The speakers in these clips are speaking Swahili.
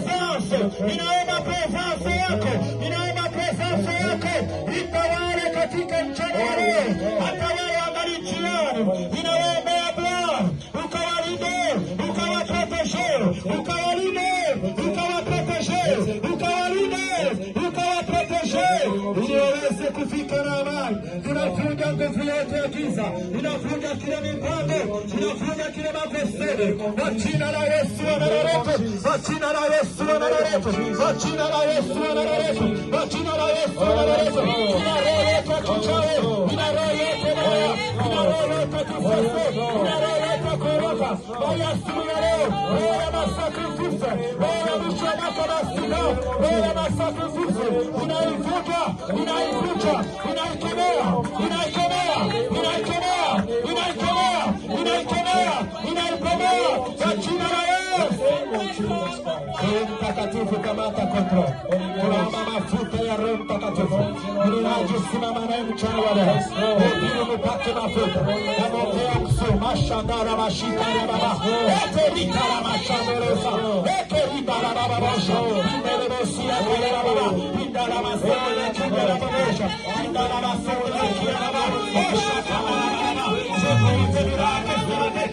Ninaomba presence yako, ninaomba presence yako itawale katika mchana wa leo, hata wale wangali njiani. Ninawaombea Bwana, ukawalinde, ukawaproteje, ukawalinde, ukawaproteje, ukawalinde, ukawaproteje, ili waweze kufika na amani. Tunafunga nguvu yote ya giza, tunafunga kila mipango, tunafunga kila mapesede, kwa jina la Yesu wa Nazareti, kwa jina la Yesu wa Nazareti, kwa jina la Yesu wa Nazareti, kwa jina la Yesu wa Nazareti. Ina roho yote kichawi, ina roho yote mbaya, ina roho yote kifafa, ina roho yote kuroka, baya siku ya leo, roho ya masakrifisi, roho ya mshadaka na sida, roho ya masakrifisi, inaivuta, inaivuta, inaikemea, inaikemea, inaikemea, inaikemea, inaikemea, inaikemea, kwa jina la Yesu. Mtakatifu kamata kontrol. Tunaomba mafuta ya Roho Mtakatifu. Ninajisimama naye mchana wa leo. Ili mpate mafuta. Namokea msu, mashandara, mashikara baba. Ete rikara mashandereza. Ete ribara baba bosha. Imerebesia kere baba. Indara masele kere baba. Indara masele kere baba. Osha kama baba. Zeko ite mirake zirake.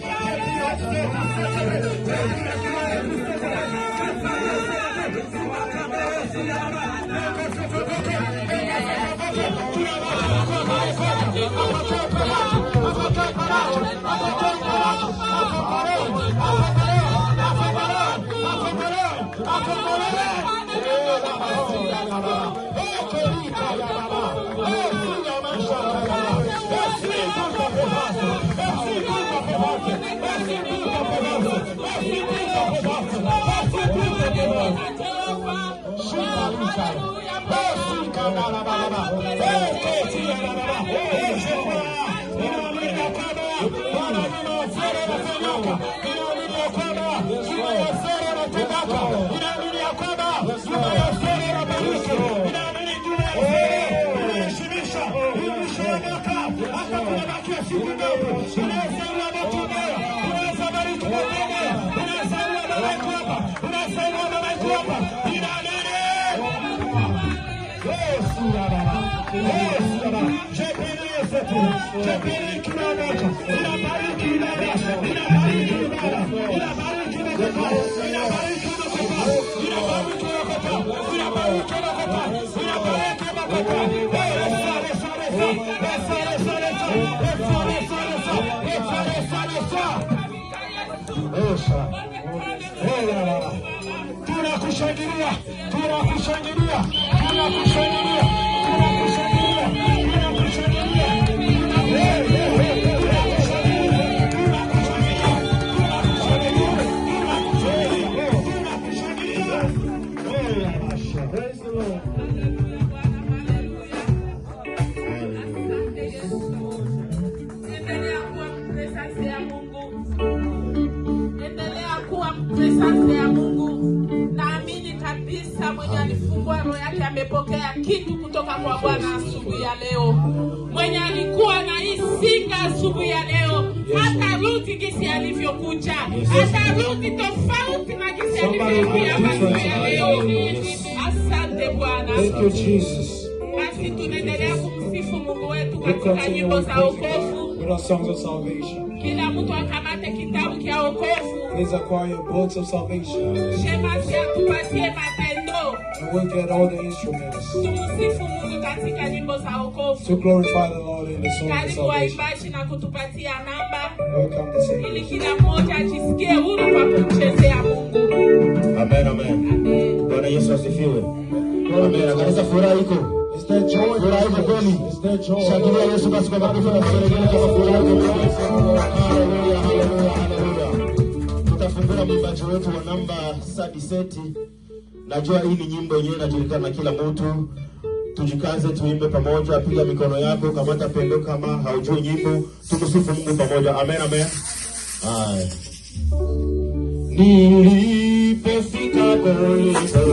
Tunakushangilia, tunakushangilia, tunakushangilia, tunakushangilia, tunakushangilia. Presence ya Mungu. Naamini kabisa mwenye alifungua roho yake amepokea kitu kutoka kwa Bwana asubuhi ya leo. Mwenye alikuwa na isinga asubuhi ya leo, hatarudi jinsi alivyokuja. Hatarudi tofauti na jinsi alivyokuja asubuhi ya leo. Asante Bwana. Thank you Jesus. Basi tunaendelea kumsifu Mungu wetu katika nyimbo za wokovu. With our songs of salvation. Kila mtu akamate kitabu cha wokovu. Please acquire books of salvation. Shemasi atupatie matendo. And we'll get all the instruments. Tumsifu Mungu katika nyimbo za wokovu. To glorify the Lord in the song of Karibu salvation. waimbaji na kutupatia namba. Welcome to sing. Ili kila mmoja ajisikie huru kwa kumchezea Mungu. Amen, amen. Bwana Yesu asifiwe. Amen. Kanisa furaha iko. Is there joy? Furaha iko kweli. Is there joy? Shangilia Yesu basi kwa makofi na vigelegele kama furaha iko. Haleluya, haleluya, haleluya. Tutafungua mwimbaji wetu wa namba sadiseti. Najua hii ni nyimbo yenyewe inajulikana na kila mtu. Tujikaze tuimbe pamoja, piga mikono yako, kamata pendo kama haujui nyimbo. Tumsifu Mungu pamoja. Amen, amen. Hai. Nilipofika Golgotha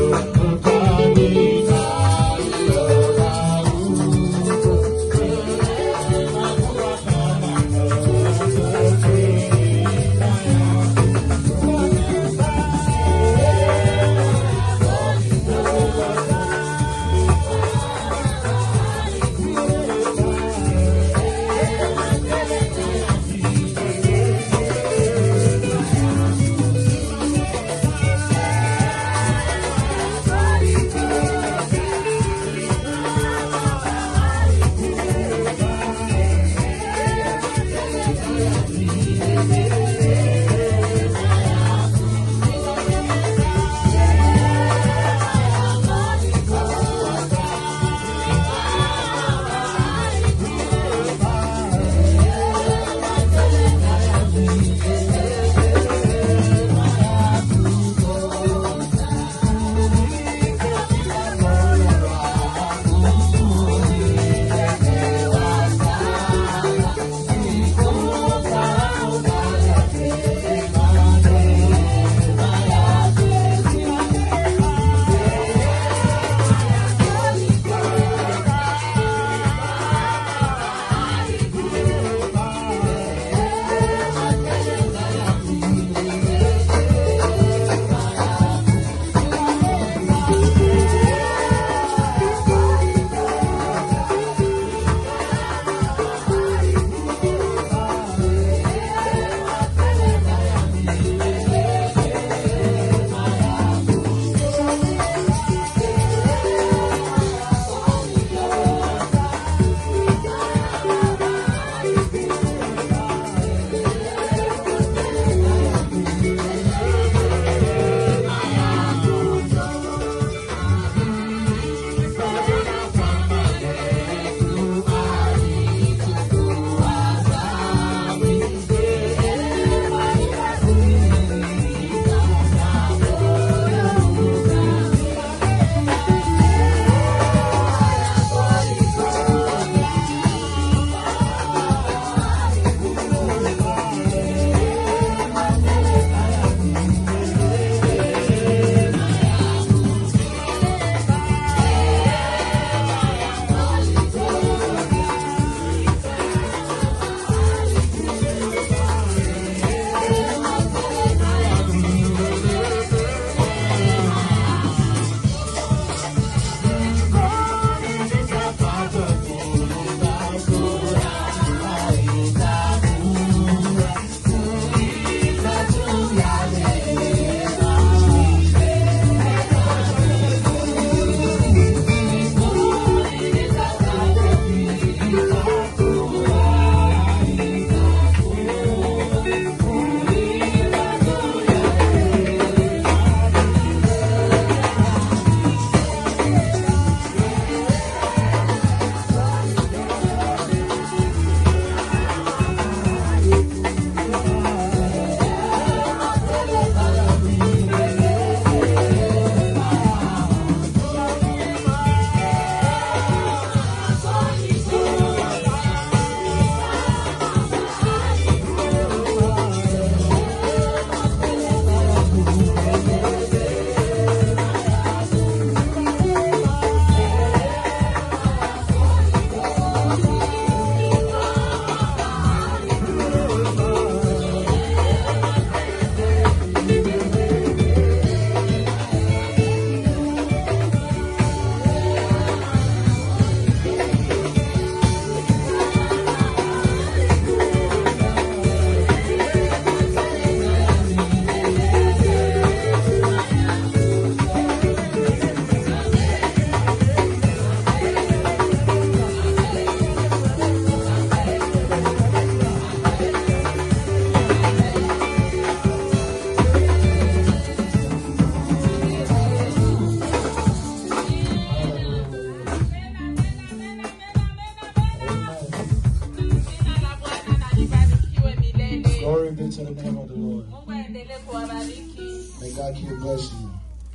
to the name of the Lord. Mungu aendelee kuwabariki May God keep blessing you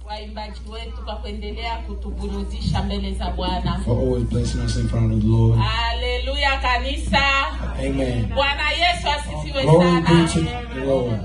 waimbaji wetu kwa kuendelea kutuburudisha mbele za Bwana. for always blessing us in front of the Lord. Haleluya kanisa. Amen. Bwana Yesu asifiwe Glory be to sana. the Lord.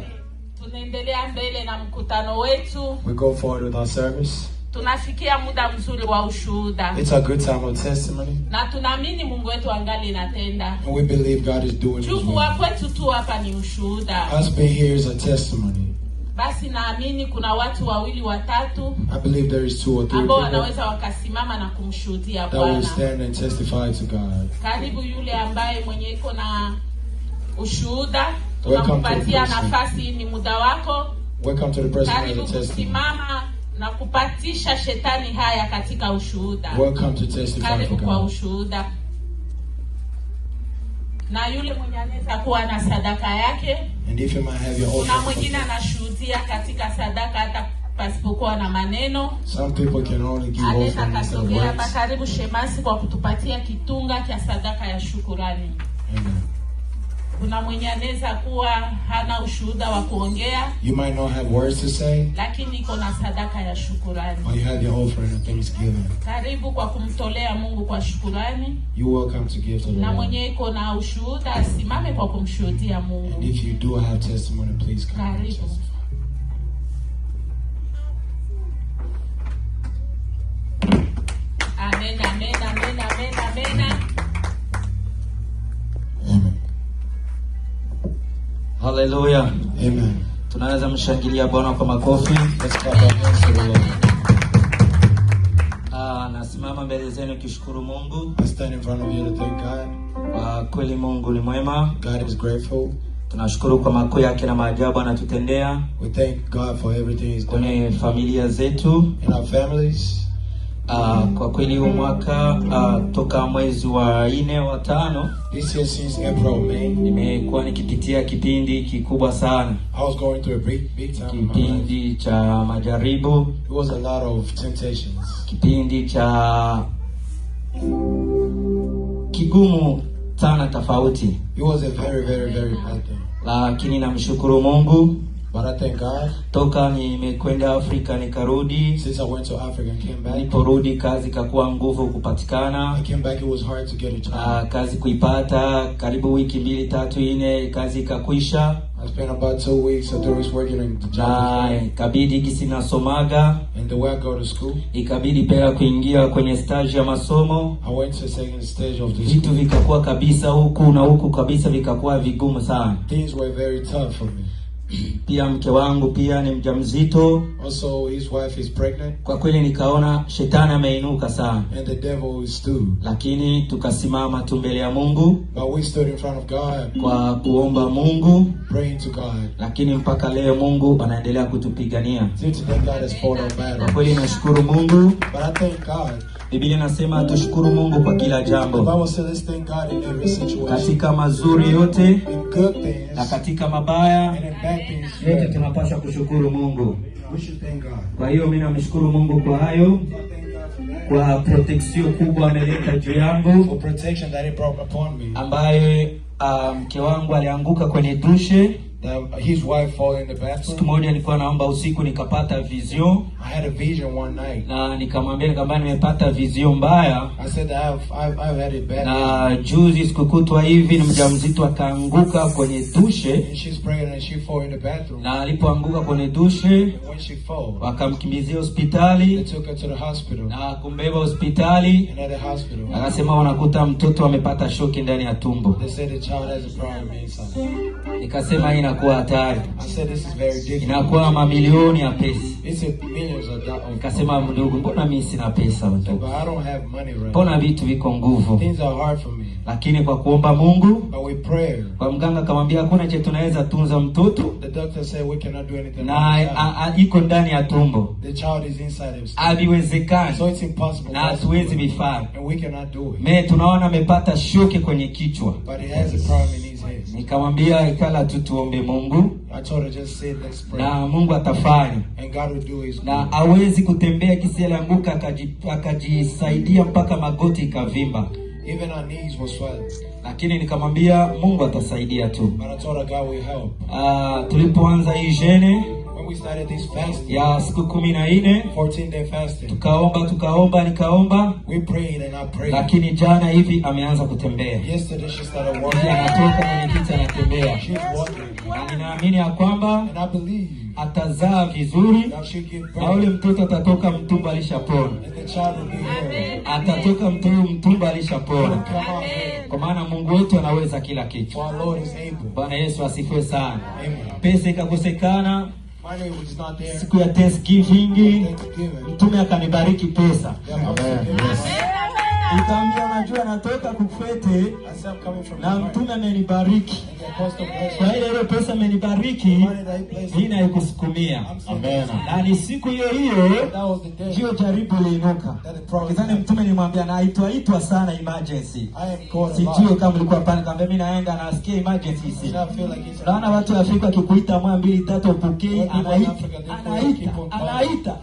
Tunaendelea mbele na mkutano wetu. We go forward with our service. Tunafikia muda mzuri wa ushuhuda. It's a good time of testimony. Na tunaamini Mungu wetu angali inatenda. And we believe God is doing His Jukumu wa work. kwetu tu hapa ni ushuhuda. Us being here is a testimony. Basi naamini kuna watu wawili watatu I believe there is 2 or 3 ambao people wanaweza wakasimama na kumshuhudia that will Bwana. stand and testify to God. Karibu yule ambaye mwenye iko na ushuhuda. Welcome to the Tunakupatia person. nafasi, ni muda wako. Welcome to the person who Karibu has a testimony. kusimama na kupatisha shetani haya katika ushuhuda. Welcome to testify Karibu for kwa God. ushuhuda. Na yule mwenye anaweza kuwa na sadaka yake. And if you might have your Kuna own, mwingine anashuhudia katika sadaka hata pasipokuwa na maneno. some people can only give Anaweza offering instead of kasogea hapa. words. Karibu shemasi kwa kutupatia kitunga cha sadaka ya shukurani. Amen. Kuna mwenye anaweza kuwa hana ushuhuda wa kuongea, You might not have words to say, lakini iko na sadaka ya shukurani. or you have your offering of thanksgiving. Karibu kwa kumtolea Mungu kwa shukurani. You're welcome to give to the Na Lord. mwenye iko na ushuhuda asimame kwa kumshuhudia Mungu. And if you do have testimony, please come and Karibu. testify. Amen, amen, amen, amen, amen. Amen. Hallelujah. Amen. Tunaweza mshangilia Bwana kwa makofi. Let's clap our hands to the Lord. Nasimama mbele zenu kishukuru Mungu. I stand in front of you to thank God. Kwa kweli Mungu ni mwema. God is grateful. Tunashukuru kwa makuu yake na maajabu anatutendea We thank God for everything He's done kwenye familia zetu. in our families. Kwa kweli huu mwaka toka mwezi wa 4 wa 5 This year, since April, May, nimekuwa nikipitia kipindi kikubwa sana. I was going through a big time in my life. Kipindi cha majaribu, It was a lot of temptations. kipindi cha kigumu sana tofauti. It was a very bad thing. Lakini namshukuru Mungu, But I thank God. toka nimekwenda Afrika nikarudi, Since I went to Africa and came back, niliporudi kazi kakuwa nguvu I kupatikana. came back, it was hard to get a job. Kazi kuipata karibu wiki 2, 3, 4 kazi ikakwisha. I spent about 2 weeks or 3 weeks working in the job. Na ikabidi gisi nasomaga, And the way I go to school, ikabidi pia kuingia kwenye stage ya masomo. I went to the second stage of the Vitu school. vikakuwa kabisa huku na huku kabisa vikakuwa vigumu sana. Things were very tough for me. Pia mke wangu pia ni mjamzito. Also, his wife is pregnant, Kwa kweli nikaona shetani ameinuka sana. and the devil is too. Lakini tukasimama tu mbele ya Mungu But we stood in front of God, kwa kuomba Mungu, praying to God. lakini mpaka leo Mungu anaendelea kutupigania. Till today, God has fought our Kwa battle. kweli nashukuru Mungu. But I thank God. Biblia inasema tushukuru Mungu kwa kila The jambo, Bible says, let's thank God in every situation. katika mazuri yote In good things na katika mabaya and in bad things. yote tunapaswa kushukuru Mungu. We should thank God. Kwa hiyo mimi namshukuru Mungu kwa hayo, kwa protection kubwa ameleta juu yangu, For protection that He brought upon me. ambaye mke wangu alianguka kwenye dushe. His wife fell in the Siku bathroom. moja nilikuwa naomba usiku, nikapata vision I had a vision one night. na nikamwambia kwamba nimepata vision mbaya, I said that I've had a bad vision. na juzi sikukutwa hivi ni mjamzito akaanguka kwenye dushe, And she's pregnant and she fell in the bathroom. na alipoanguka kwenye dushe And when she fell, wakamkimbizia they hospitali, took her to the hospital. na kumbeba hospitali And at the hospital, akasema wanakuta mtoto amepata shoki ndani ya tumbo. they said the child has a problem inside. Nikasema hii inakuwa hatari, I said this is very difficult. inakuwa mamilioni ya pesa. It's millions of dollars. Nikasema ndugu, mbona mimi sina pesa But mtoto, I don't have money right mbona now. vitu viko nguvu? Things are hard for me. Lakini kwa kuomba Mungu, But with prayer, kwa mganga akamwambia hakuna che tunaweza tunza mtoto the doctor said we cannot do anything. na about the child. iko ndani ya tumbo, The child is inside him. haviwezekani So it's impossible. na for us to hatuwezi do it. vifanya. And we cannot do it. Me tunaona amepata shoki kwenye kichwa. But he has a problem in his head. Nikamwambia ikala tu tuombe Mungu I told her just say let's pray. na Mungu atafanya, And God will do his na good. hawezi kutembea kisi alianguka akajisaidia mpaka magoti ikavimba. Even our knees will swell. Lakini nikamwambia Mungu atasaidia tu. But I told her God will help. Tulipoanza hii jene When we started this fast ya siku 14, 14-day fasting, nikaomba, we prayed and I prayed. Lakini jana hivi ameanza kutembea. Yesterday she started walking. Anatoka kwenye kiti anatembea. She's walking. Na ninaamini ya kwamba And I believe atazaa vizuri, that she'll give birth. na ule mtoto atatoka mtumbo alishapona. And the child will be healed. Atatoka mtumbo alishapona. Come on, baby. Kwa maana Mungu wetu anaweza kila kitu. For our Lord is able. Bwana Yesu asifiwe sana. Amen. Pesa ikakosekana Money was not there. siku ya Thanksgiving, Thanksgiving. mtume akanibariki pesa. Amen. Nikaambia unajua natoka kufete I said I'm coming from na the mtume amenibariki. And the apostle blessed Kwa me. ile pesa amenibariki, Money that he placed mimi me. naikusukumia. Amen. Na ni siku hiyo That was the day. ndio jaribu liinuka. Kizani mtume nimwambia naitwa sana emergency. I am called a Sijui lot. kama mlikuwa pale kama mimi naenda nasikia emergency I si. did not feel like it's Naona watu wa Afrika kikuita 1 2 3 upokee,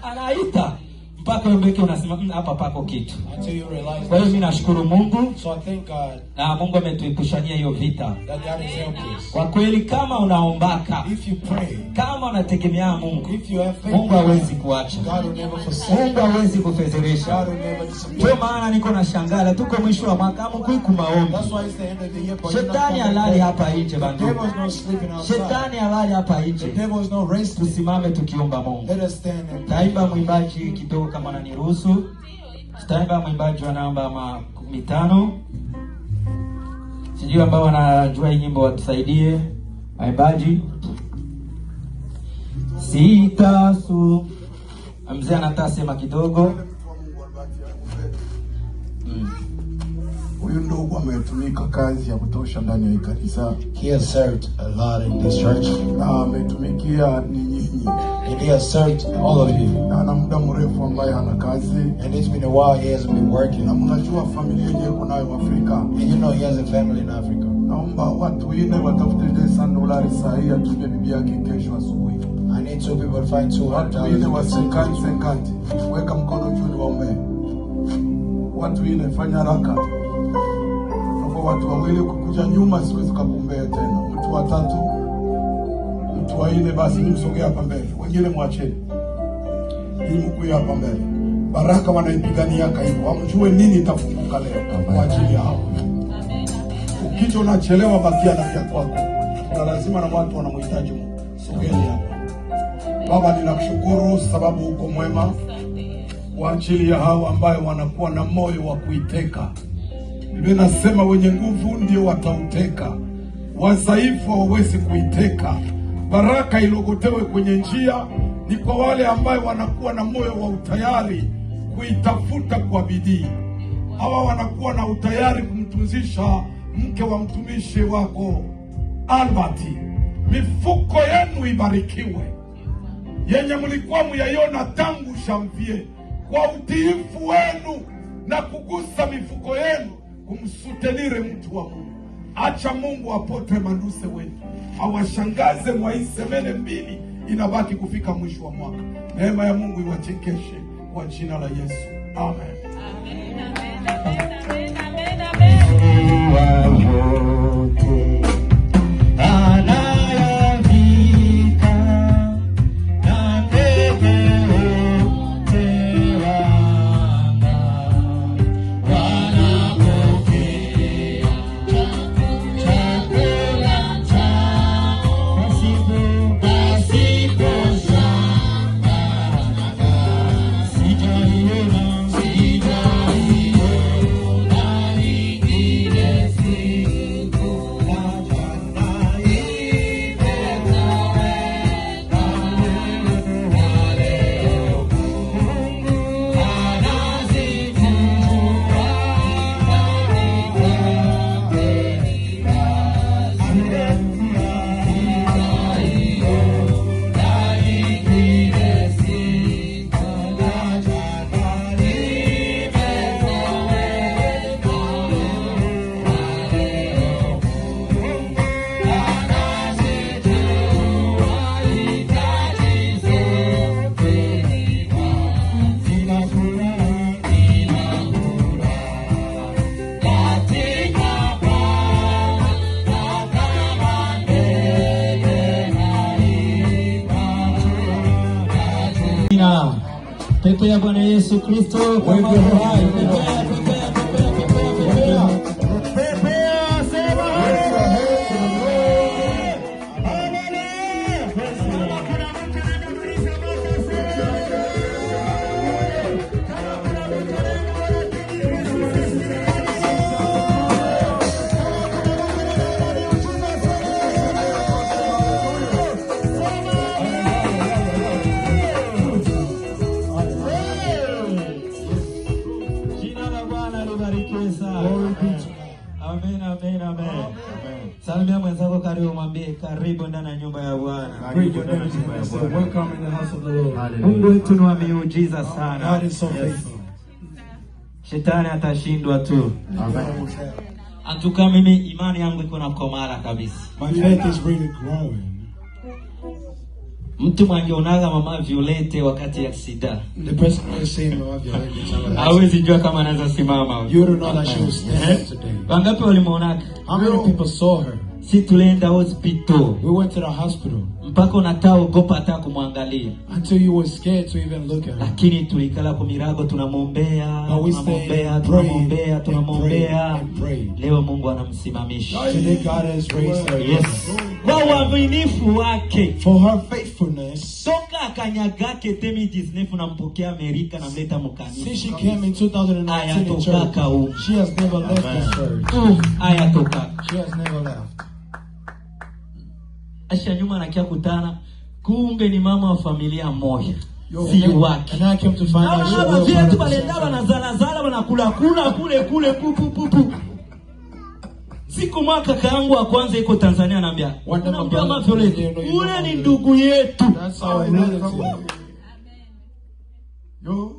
anaita mpaka mbeke unasema hapa pako kitu. until you realize. Kwa hiyo mimi nashukuru Mungu So I thank God na Mungu ametuepushania hiyo vita. that God has helped us. Kwa kweli kama unaombaka, If you pray, kama unategemea Mungu, if you have faith, Mungu hawezi kuacha. God will never forsake. Mungu hawezi kufedheresha. God will never disappoint. Ndio maana niko na shangala, tuko mwisho wa mwaka kuiku maombi. That's why it's the end of the year. But you're not Shetani coming halali back. hapa nje The bandu. devil is not sleeping outside. Shetani halali hapa The nje. devil is not resting. Tusimame tukiomba Mungu. Let us stand and pray. Taimba mwimbaji kidogo kama ananiruhusu. Tutaimba mwimbaji wa namba 5. Sijui ambao wanajua hii nyimbo watusaidie. Waimbaji. Sitasu. Mzee anataka sema kidogo. Huyu ndugu ametumika kazi ya kutosha ndani ya hii kanisa. He has served a lot in this church. Na ametumikia ni nyinyi. And he has served all of you. Na ana muda mrefu ambaye hana kazi. And it's been a while he hasn't been working. Na mnajua familia yenyewe kunayo Afrika. And you know he has a family in Africa. Naomba watu wengine watafute $100 saa hii atumie bibi yake kesho asubuhi. I need 2 people to find $200. Watu wengine wa senkati. Weka mkono juu niwaombee. Watu wengine fanya haraka. Kwa watu wawili kukuja nyuma siwezi kukumbea tena. Mtu wa 3, mtu wa 4 basi msogea hapa mbele. Wengine mwacheni. Ili mkuye hapa mbele. Baraka wanaipigania hivyo. Wamjue nini itafunguka leo kwa ajili yao. Ukija unachelewa bakia na vya kwako. Na lazima na watu wanamhitaji Mungu. Sogeni hapa. Baba ninakushukuru sababu uko mwema. Kwa ajili ya hao ambao wanakuwa na moyo wa kuiteka. Biblia inasema wenye nguvu ndio watauteka. Wadhaifu hawawezi kuiteka. Baraka ilogotewe kwenye njia ni kwa wale ambao wanakuwa na moyo wa utayari kuitafuta kwa bidii. Hawa wanakuwa na utayari kumtunzisha mke wa mtumishi wako Albert. Mifuko yenu ibarikiwe. Yenye mlikuwa muyaiona tangu janvier, kwa utiifu wenu na kugusa mifuko yenu kumsutenire mtu wa Mungu. Acha Mungu apotre manduse wetu awashangaze mwa hii semene 2 inabaki kufika mwisho wa mwaka. Neema ya Mungu iwachekeshe kwa jina la Yesu. Amen. Amen, amen, amen, amen, amen, amen. Sijaona Kristo Wave kama your hand. hai. Pepea, pepea, pepea, pepea, pepea. Pepea, sema haleluya. Jina la Bwana libarikiwe sana. Amen, amen, amen. Salimia mwenzako, karibu, mwambie karibu ndani ya nyumba ya Bwana. Greet your neighbors and say, welcome in the house of the Lord. Mungu wetu ni wa miujiza sana. God is so faithful. Shetani atashindwa tu. Amen. Antuka mimi imani yangu iko na komara kabisa. My faith is really growing. Mtu mwangeonaga mama Violette wakati ya sida. The person who is saying, Mama Violette, Hawezi jua kama anaweza simama. you don't know that she was stand today. Wangapi walimuona? How many people saw her? Si tulienda hospital. We went to the hospital Mpaka unataka ogopa hata kumwangalia. until you were scared to even look at her. Lakini tulikala kwa mirago tunamwombea, But we tunamwombea, stayed, tunamwombea, prayed, tunamwombea. and prayed. Leo Mungu anamsimamisha. Today God has raised her. Yes. Kwa uaminifu wake. For her faithfulness. Toka akanyagake 2019 nampokea Amerika na mleta mkanisa. Since she came in 2019 in Ayatokaka huu. church, she has never left this church. Ayatokaka. She has never left. Asha nyuma nakia kutana, kumbe ni mama wa familia moja. Si And wake. I came to find out she Na was vile one tu of the balenda wanazala wanakula kule pupu. Siku mwaka kaangu wa kwanza iko Tanzania anambia, "Unamjua Mama Violette? Ule ni ndugu yetu." That's our relative. Yo.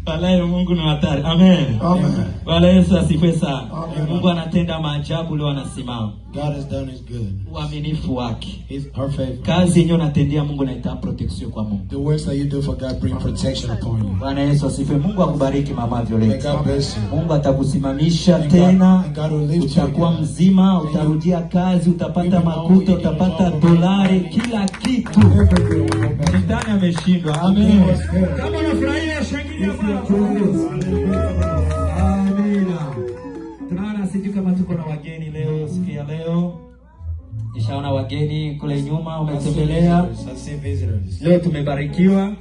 Walahi Mungu ni hatari. Amen. Amen. Bwana Yesu asifiwe sana. Amen. Mungu anatenda maajabu leo anasimama. God has done his good. Uaminifu wake. He's her faithful. Kazi yenyewe unatendea Mungu na ita protection kwa Mungu. The works that you do for God bring protection upon you. Bwana Yesu asifiwe. Mungu akubariki Mama May Violette. God bless you. Mungu atakusimamisha And tena. God will lift you Utakuwa again. mzima, utarudia kazi, utapata makuta, utapata dolari, kila kitu. Shetani ameshindwa. Amen. Kama unafurahia shangilia Bwana. Amina. Tunaona sijui kama tuko na wageni leo, siku ya leo. Nishaona wageni kule nyuma umetembelea. I see visitors. Leo tumebarikiwa.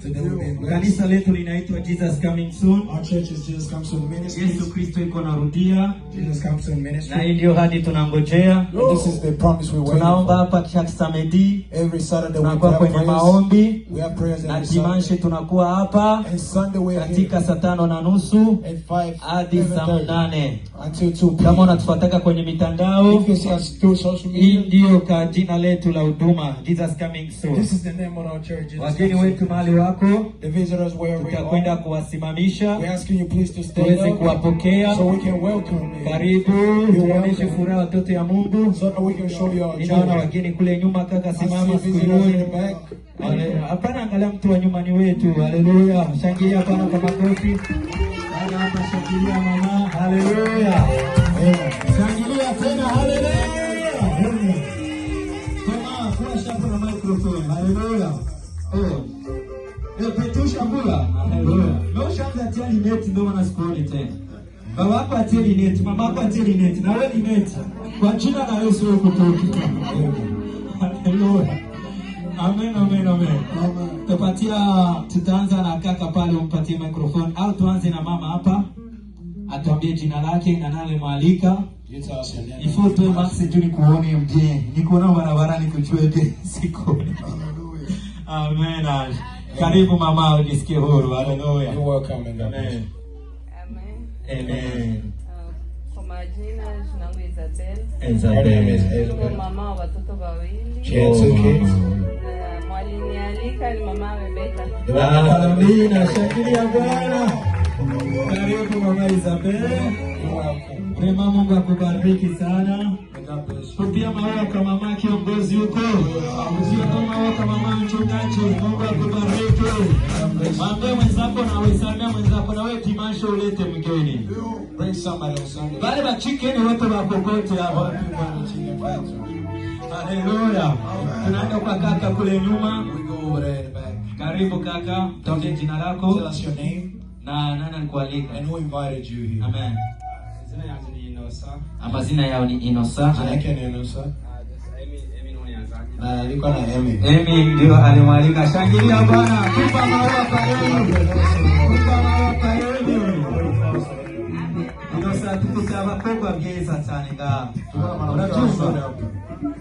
Kanisa letu linaitwa Jesus Coming Soon. Our church is Jesus Comes Soon Ministry. Yesu Kristo iko narudia. Jesus Comes Soon Ministry. Na hii ndio hadi tunangojea. And this is the promise we wait Tunaomba for. hapa chaque samedi. Every Saturday we Tunakuwa have kwenye prayers. maombi. We have prayers Na every dimanche Sunday. tunakuwa hapa And Sunday we are here katika saa 5:30 at 5 hadi saa 8 until 2 kama p.m. unatufuataka kwenye mitandao. If you see us through social Hii media, ndio ka jina letu la huduma, Jesus Coming Soon. this is the name of our church. Jesus Wageni Comes wetu Soon. mahali wako, The visitors wherever you tutakwenda are, kuwasimamisha we're asking you please to stand tuweze up kuwapokea. so we can welcome you. Karibu tuonyeshe furaha watoto ya Mungu. So that we can show you our Ninaona joy. wageni kule nyuma, kaka I simama see siku visitors in the hiyo. back. Hapana, angalia mtu wa nyuma ni wetu. Haleluya. Shangilia hapana kwa makofi. Bana hapa shangilia mama. Haleluya. Shangilia tena. Haleluya. Kama flash hapo na microphone. Haleluya. Petusha mbula. Haleluya. Leo shanza tia lineti ndio maana sikuoni tena. Baba wako atie lineti, mama wako atie lineti, na wewe lineti. Kwa jina la Yesu wewe kutoka. Haleluya. Amen, amen, amen. Tutaanza na kaka pale, umpatie microphone au tuanze na mama hapa. Atuambie jina lake na nani mwalika. You tell us your name. Ifo tu max juu nikuone mje. Nikuona barabarani kuchweke siku. Amen. Karibu mama, ujisikie huru. Haleluya. You're welcome and God bless you. Amen. Amen. Kwa majina langu Isabel. Her name is Isabel. Niko Isabel. mama wa watoto wawili. She had 2 kids. Mwalinialika ni mama Rebeka. Amina. Shangilia Bwana. Karibu mama Isabel. You're welcome. Rema, Mungu akubariki sana. And God bless you. Tupia mawe kwa mama kiongozi huko. Sio kama mawe kwa mama mchungaji. Mungu akubariki. Mwambie mwenzako na wesamia mwenzako na wewe timasho ulete mgeni. Bring somebody on Sunday. Wale wa chicken wote wa kokote hapa. Haleluya. Tunaenda kwa kaka kule nyuma. We go over there in the back. Karibu kaka, tuambie jina lako. Tell us your name Na nani alikualika? and who invited you here. Amen. Jina yangu ni Inosa. Amazina yao ni Inosa. Jina yake ni Enosa. Emi ndo nianzaje. Na alikuwa na Emi. Emi ndio alimwalika. Shangilia Bwana. Kupa maua kwa Emi. Kupa maua kwa Emi. Inosa tutabakobwa byeza cyane nga. Unajua?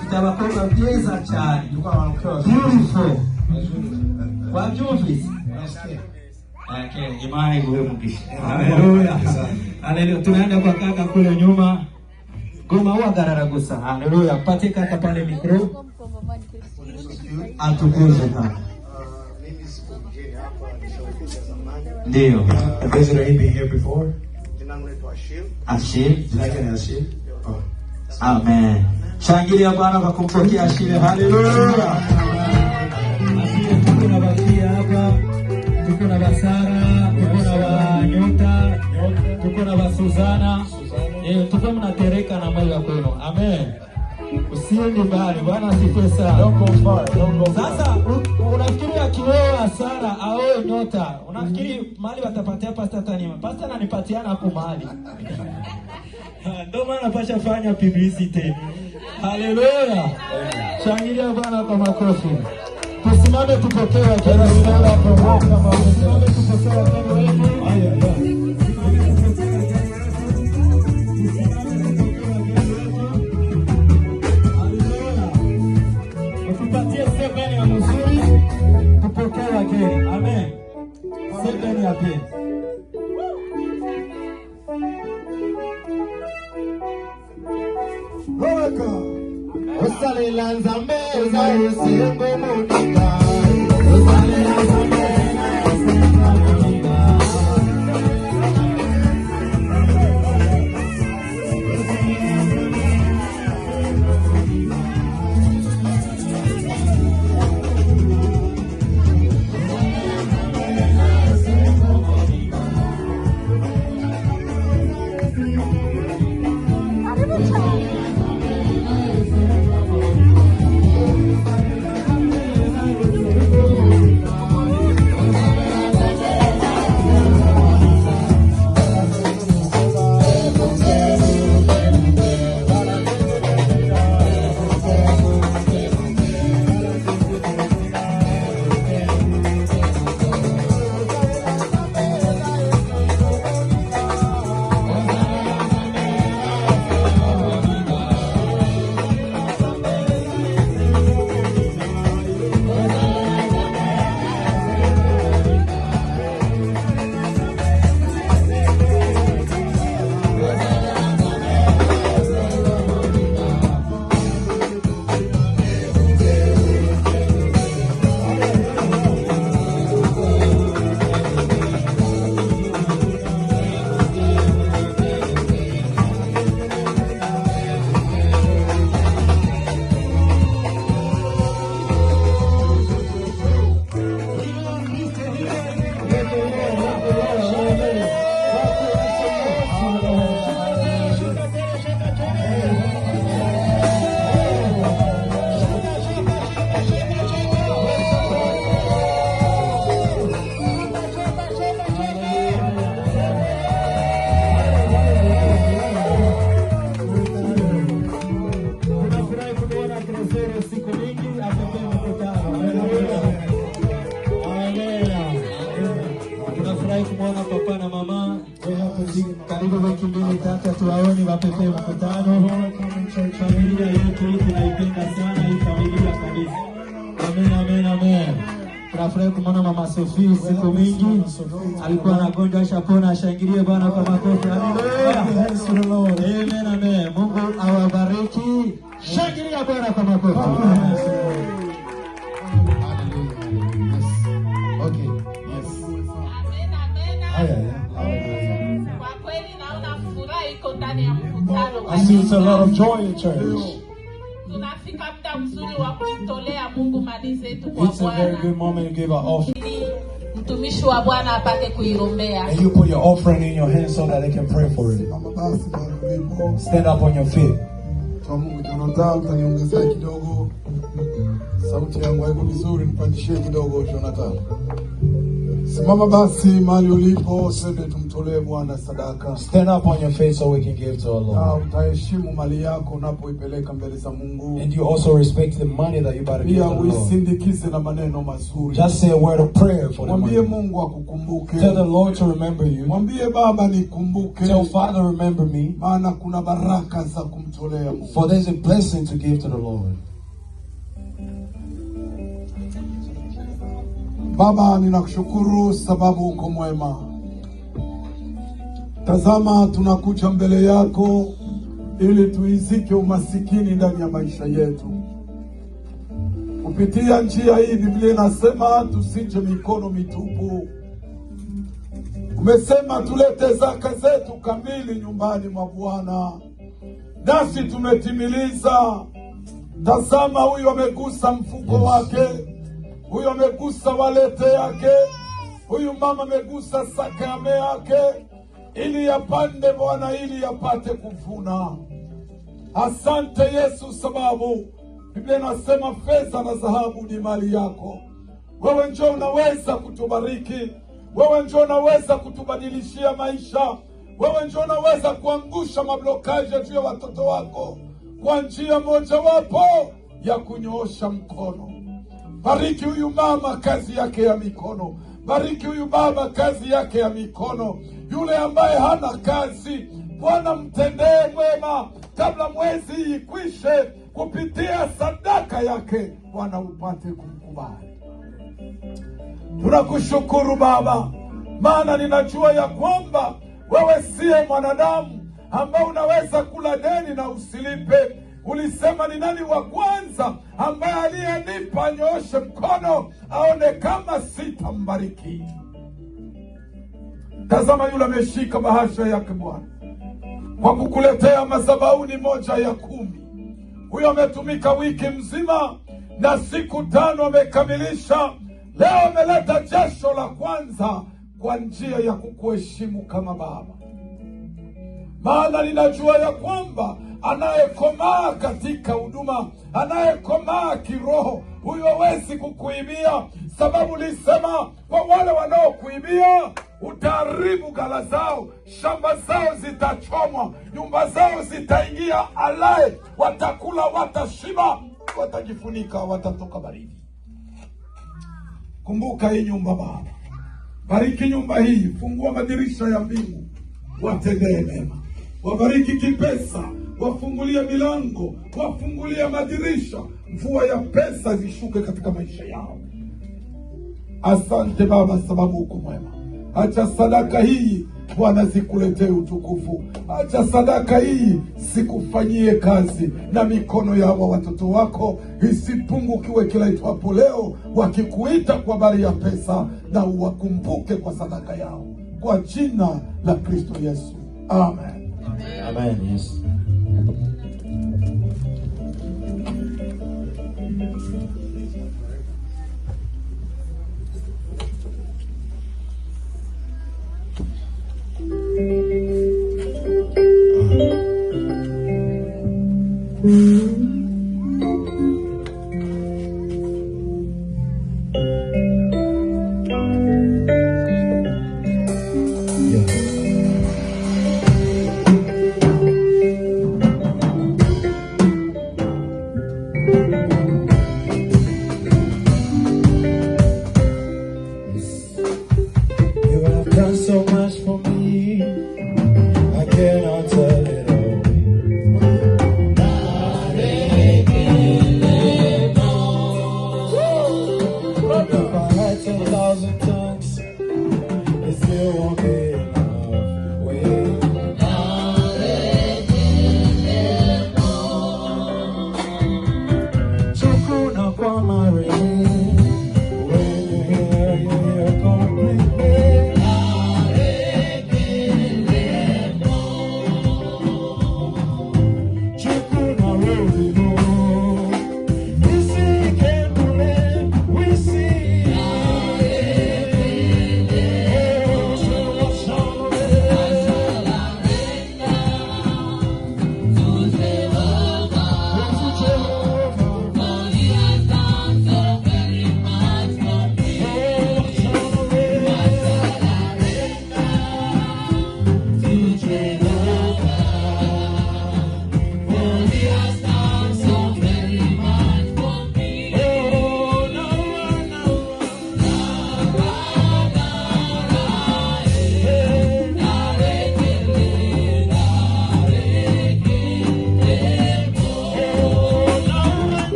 Tutabakobwa byeza cyane. Beautiful. Kwa Jufis. Okay, imani wewe mkisha. Haleluya. Haleluya. Tunaenda kwa kaka kule nyuma. Goma huwa garara gusa. Haleluya. Pate kaka pale mikro. Atukuze kaka. Mimi siku mgeni hapa, nishakuja zamani. Ndio. A visitor, he been here before. Jina langu naitwa Ashil. Ashil. Jina yake ni Ashil. Oh. Amen. Shangilia Bwana kwa kumpokea Ashil. Haleluya. Ashil tuko na bakia hapa. Tuko na Basara, tuko na Wanyota, tuko na Basuzana. Tuko mnatereka na moyo wako. Amen. Usiende mbali, Bwana asifiwe sana. Don't go far. Don't go far. Sasa unafikiri akioa Sara aoe Nyota, unafikiri mali watapatia pasta tanima? Pasta ananipatiana hapo mali. Ndio maana pasha fanya publicity. Haleluya. Shangilia Bwana kwa makofi. Tusimame tupokee wageni wetu. Tusimame tupokee wageni wetu. Tupatie sebeni ya mzuri, tupokee wageni. Amen. Sebeni ya pili. Welcome. Usalila nzambe za usingo munika. kumwona papa na mama. Karibu wiki mbili tatu tuwaone wapepee mkutano. Familia yetu hii tunaipenda sana hii familia kabisa. Amen, amen, amen. Tunafurahi kumwona mama Sophie siku mingi. Alikuwa anagonjwa ashapona, ashangilie Bwana kwa makofi. Haleluya. Amen, amen. Mungu awabariki. Shangilia Bwana kwa makofi. Okay. Yes. Kwa kweli naona furaha iko ndani ya mkutano. I see it's a lot of joy in church. Tunafika muda mzuri wa kujitolea Mungu mali zetu kwa It's a very Bwana. good moment to give our offering. Mtumishi wa Bwana apate kuiombea. And you put your offering in your hands so that they can pray for it. Stand up on your feet. Kwa Mungu tunataka utaniongezea kidogo. Sauti yangu haiko vizuri, nipandishie kidogo Jonathan. Simama basi mahali ulipo, twende tumtolee Bwana sadaka. Stand up on your feet so we can give to our Lord. Utaheshimu mali yako unapoipeleka mbele za Mungu. And you also respect the money that you about to give to the Lord. Uisindikize na maneno mazuri. Just say a word of prayer for the money. Mwambie Mungu akukumbuke. Tell the Lord to remember you. Mwambie Baba nikumbuke. Tell Father remember me. Maana kuna baraka za kumtolea Mungu. For there's a blessing to give to the Lord. Baba, ninakushukuru sababu uko mwema. Tazama, tunakuja mbele yako ili tuizike umasikini ndani ya maisha yetu. Kupitia njia hii Biblia inasema tusije mikono mitupu. Umesema tulete zaka zetu kamili nyumbani mwa Bwana. Nasi tumetimiliza. Tazama, huyu amegusa mfuko wake. Huyu amegusa walete yake. Huyu mama amegusa sakame yake. Ili yapande Bwana, ili yapate kuvuna. Asante Yesu, sababu Biblia inasema fedha na dhahabu ni mali yako. Wewe njoo unaweza kutubariki. Wewe njoo unaweza kutubadilishia maisha. Wewe njoo unaweza kuangusha mablokaje juu ya watoto wako kwa njia moja wapo ya kunyoosha mkono. Bariki huyu mama kazi yake ya mikono. Bariki huyu baba kazi yake ya mikono. Yule ambaye hana kazi, Bwana mtendee mwema kabla mwezi ikwishe, kupitia sadaka yake Bwana upate kumkubali. Tunakushukuru Baba, maana ninajua ya kwamba wewe siye mwanadamu ambao unaweza kula deni na usilipe. Ulisema ni nani wa kwanza ambaye aliyenipa anyooshe mkono aone kama sitambariki. Tazama, yule ameshika bahasha yake Bwana kwa kukuletea madhabahuni moja ya 10. Huyo ametumika wiki mzima na siku 5 amekamilisha. Leo ameleta jasho la kwanza kwa njia ya kukuheshimu kama Baba. Maana ninajua ya kwamba anayekomaa katika huduma, anayekomaa kiroho, huyo hawezi kukuibia. Sababu lisema kwa wale wanaokuibia utaharibu ghala zao, shamba zao zitachomwa, nyumba zao zitaingia alaye, watakula, watashiba, watajifunika, watatoka baridi. Kumbuka hii nyumba Baba. Bariki nyumba hii, fungua madirisha ya mbingu, watendee mema. Wabariki kipesa, wafungulie milango, wafungulie madirisha, mvua ya pesa zishuke katika maisha yao. Asante Baba sababu uko mwema. Acha sadaka hii Bwana zikuletee utukufu. Acha sadaka hii sikufanyie kazi na mikono ya watoto wako, isipungukiwe kila itwapo leo wakikuita kwa habari ya pesa, na uwakumbuke kwa sadaka yao, kwa jina la Kristo Yesu, amen. Amen. Yes.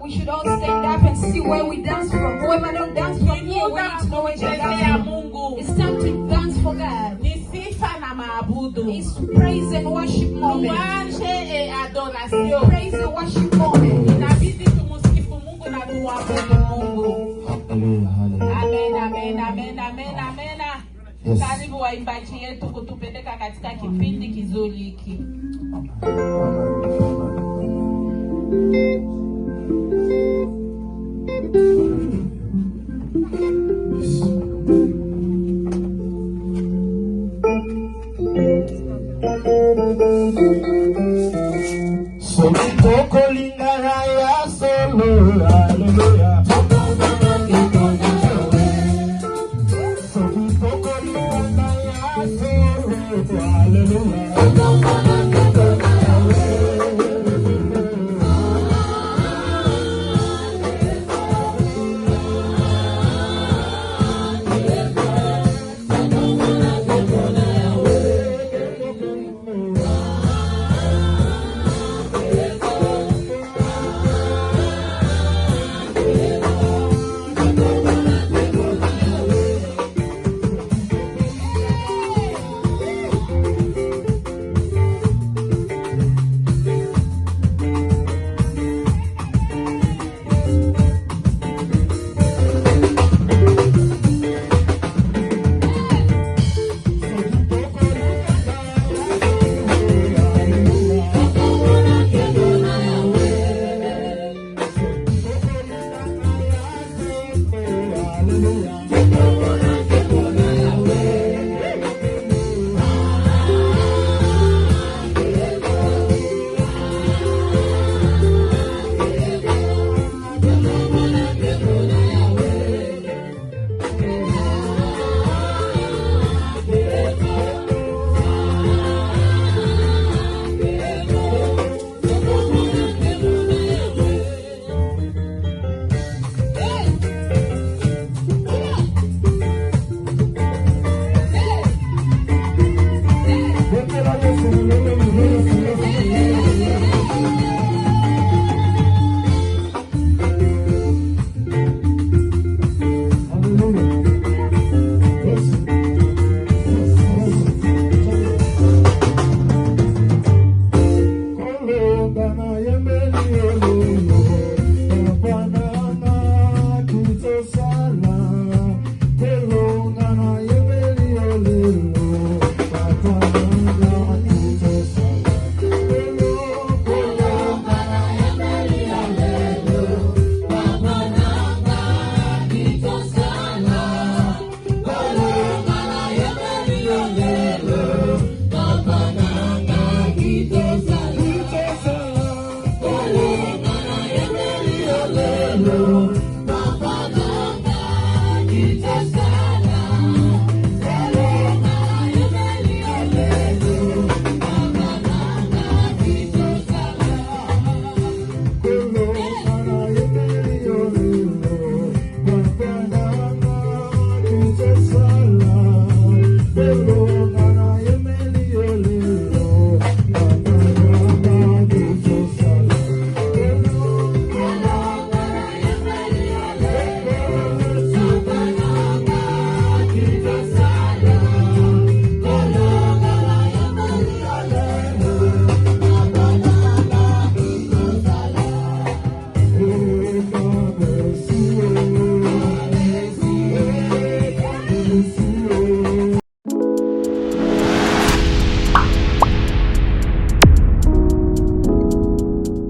We should all stand up and see where we dance from. Whoever don't dance from here, we need to know where they dance from. It's time to dance for God. It's praise and worship moment. Praise and worship moment. Amen, amen, amen, amen, amen. Yes. Karibu waimbaji yetu kutupeleka katika kipindi kizuri hiki. So toko lingara ya solo, hallelujah. Wewe